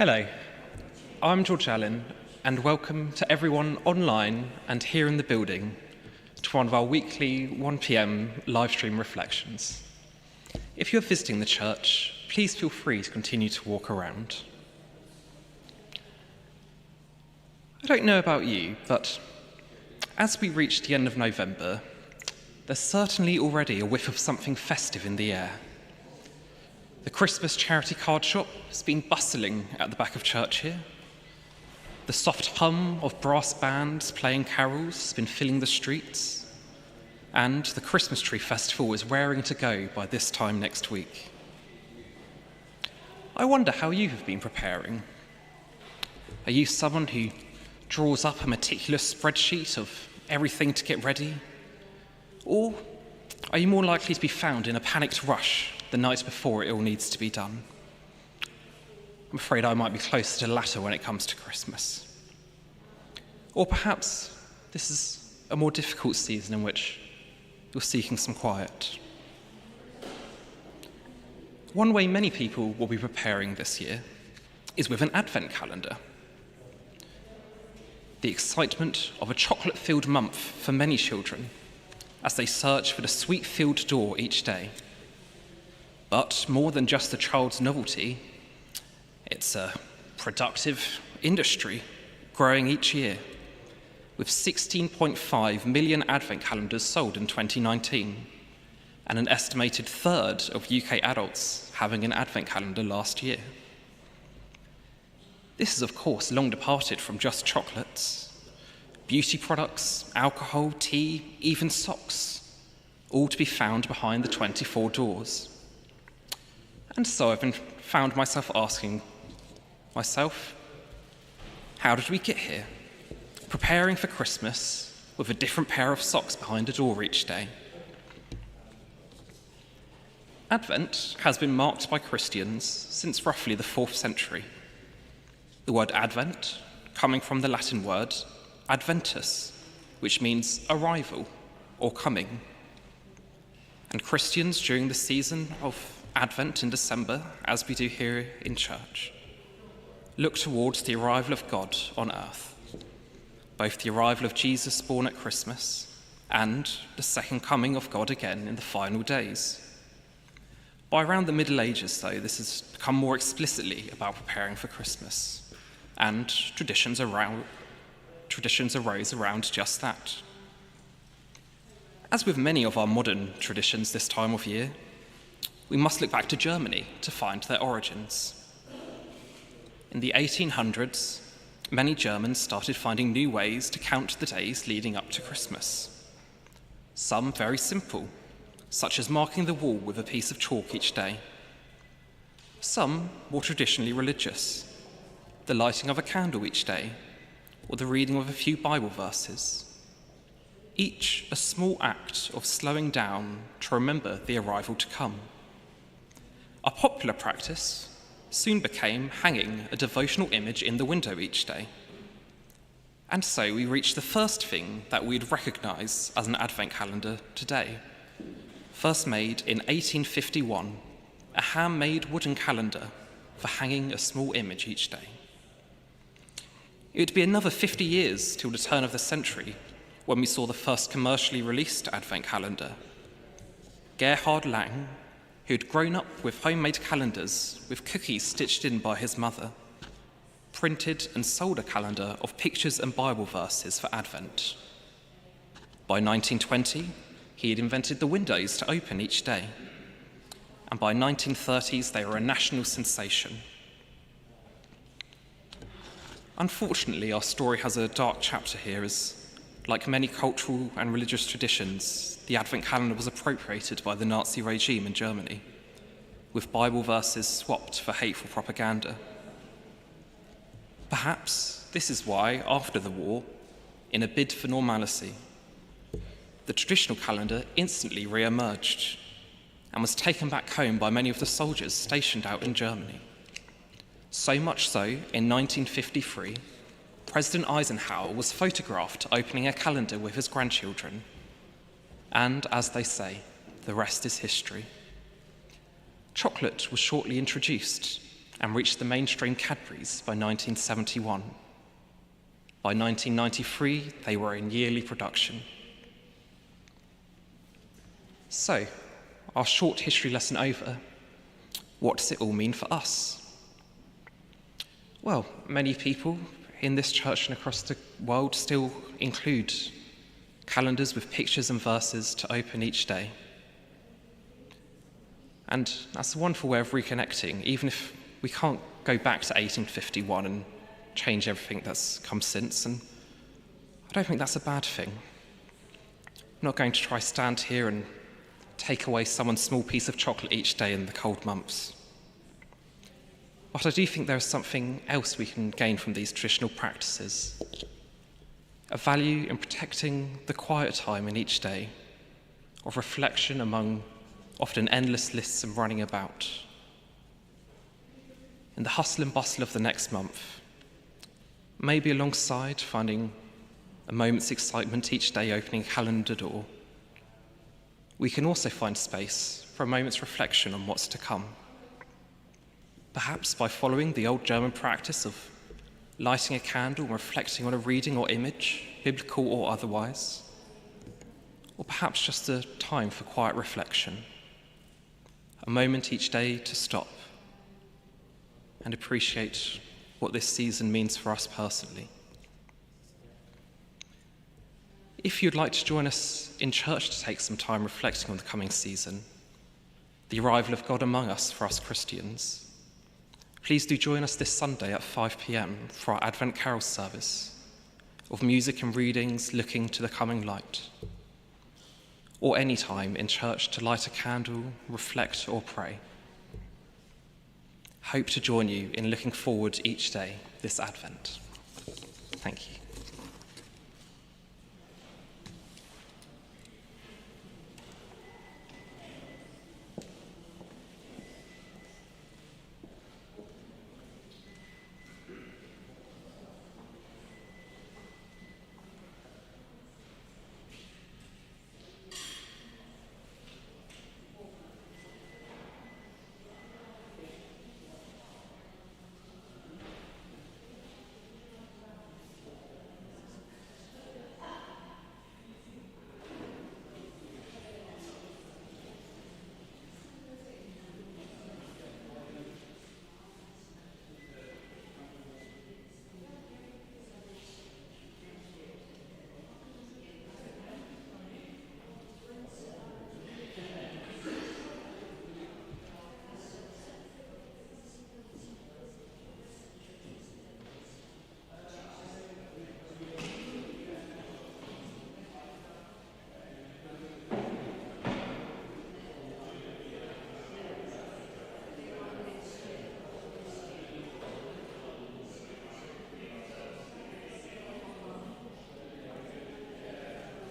Hello, I'm George Allin, and welcome to everyone online and here in the building to one of our weekly 1 p.m. live stream reflections. If you're visiting the church, please feel free to continue to walk around. I don't know about you, but as we reach the end of November, there's certainly already a whiff of something festive in the air. The Christmas charity card shop has been bustling at the back of church here. The soft hum of brass bands playing carols has been filling the streets. And the Christmas tree festival is raring to go by this time next week. I wonder how you have been preparing. Are you someone who draws up a meticulous spreadsheet of everything to get ready? Or are you more likely to be found in a panicked rush the night before it all needs to be done? I'm afraid I might be closer to the latter when it comes to Christmas. Or perhaps this is a more difficult season in which you're seeking some quiet. One way many people will be preparing this year is with an advent calendar. The excitement of a chocolate-filled month for many children as they search for the sweet-filled door each day. But more than just a child's novelty, it's a productive industry growing each year, with 16.5 million advent calendars sold in 2019, and an estimated third of UK adults having an advent calendar last year. This is, of course, long departed from just chocolates. Beauty products, alcohol, tea, even socks, all to be found behind the 24 doors. And so I've found myself asking myself, how did we get here? Preparing for Christmas with a different pair of socks behind a door each day. Advent has been marked by Christians since roughly the 4th century. The word Advent, coming from the Latin word adventus, which means arrival or coming. And Christians during the season of Advent in December, as we do here in church, look towards the arrival of God on earth, both the arrival of Jesus born at Christmas and the second coming of God again in the final days. By around the Middle Ages, though, this has become more explicitly about preparing for Christmas, and traditions arose around just that. As with many of our modern traditions this time of year, we must look back to Germany to find their origins. In the 1800s, many Germans started finding new ways to count the days leading up to Christmas. Some very simple, such as marking the wall with a piece of chalk each day. Some more traditionally religious, the lighting of a candle each day, or the reading of a few Bible verses. Each a small act of slowing down to remember the arrival to come. A popular practice soon became hanging a devotional image in the window each day. And so we reach the first thing that we'd recognise as an advent calendar today. First made in 1851, a handmade wooden calendar for hanging a small image each day. It would be another 50 years till the turn of the century when we saw the first commercially released advent calendar. Gerhard Lang, who had grown up with homemade calendars with cookies stitched in by his mother, printed and sold a calendar of pictures and Bible verses for Advent. By 1920, he had invented the windows to open each day, and by 1930s they were a national sensation. Unfortunately, our story has a dark chapter here as, like many cultural and religious traditions, the Advent calendar was appropriated by the Nazi regime in Germany, with Bible verses swapped for hateful propaganda. Perhaps this is why, after the war, in a bid for normalcy, the traditional calendar instantly re-emerged and was taken back home by many of the soldiers stationed out in Germany. So much so, in 1953, President Eisenhower was photographed opening a calendar with his grandchildren. And as they say, the rest is history. Chocolate was shortly introduced, and reached the mainstream Cadburys by 1971. By 1993, they were in yearly production. So, our short history lesson over, what does it all mean for us? Well, many people in this church and across the world still include calendars with pictures and verses to open each day. And that's a wonderful way of reconnecting, even if we can't go back to 1851 and change everything that's come since. And I don't think that's a bad thing. I'm not going to try stand here and take away someone's small piece of chocolate each day in the cold months. But I do think there is something else we can gain from these traditional practices. A value in protecting the quiet time in each day, of reflection among often endless lists and running about. In the hustle and bustle of the next month, maybe alongside finding a moment's excitement each day opening a calendar door, we can also find space for a moment's reflection on what's to come. Perhaps by following the old German practice of lighting a candle and reflecting on a reading or image, biblical or otherwise. Or perhaps just a time for quiet reflection, a moment each day to stop and appreciate what this season means for us personally. If you'd like to join us in church to take some time reflecting on the coming season, the arrival of God among us for us Christians, please do join us this Sunday at 5 p.m. for our Advent Carol service of music and readings looking to the coming light, or any time in church to light a candle, reflect or pray. Hope to join you in looking forward each day this Advent. Thank you.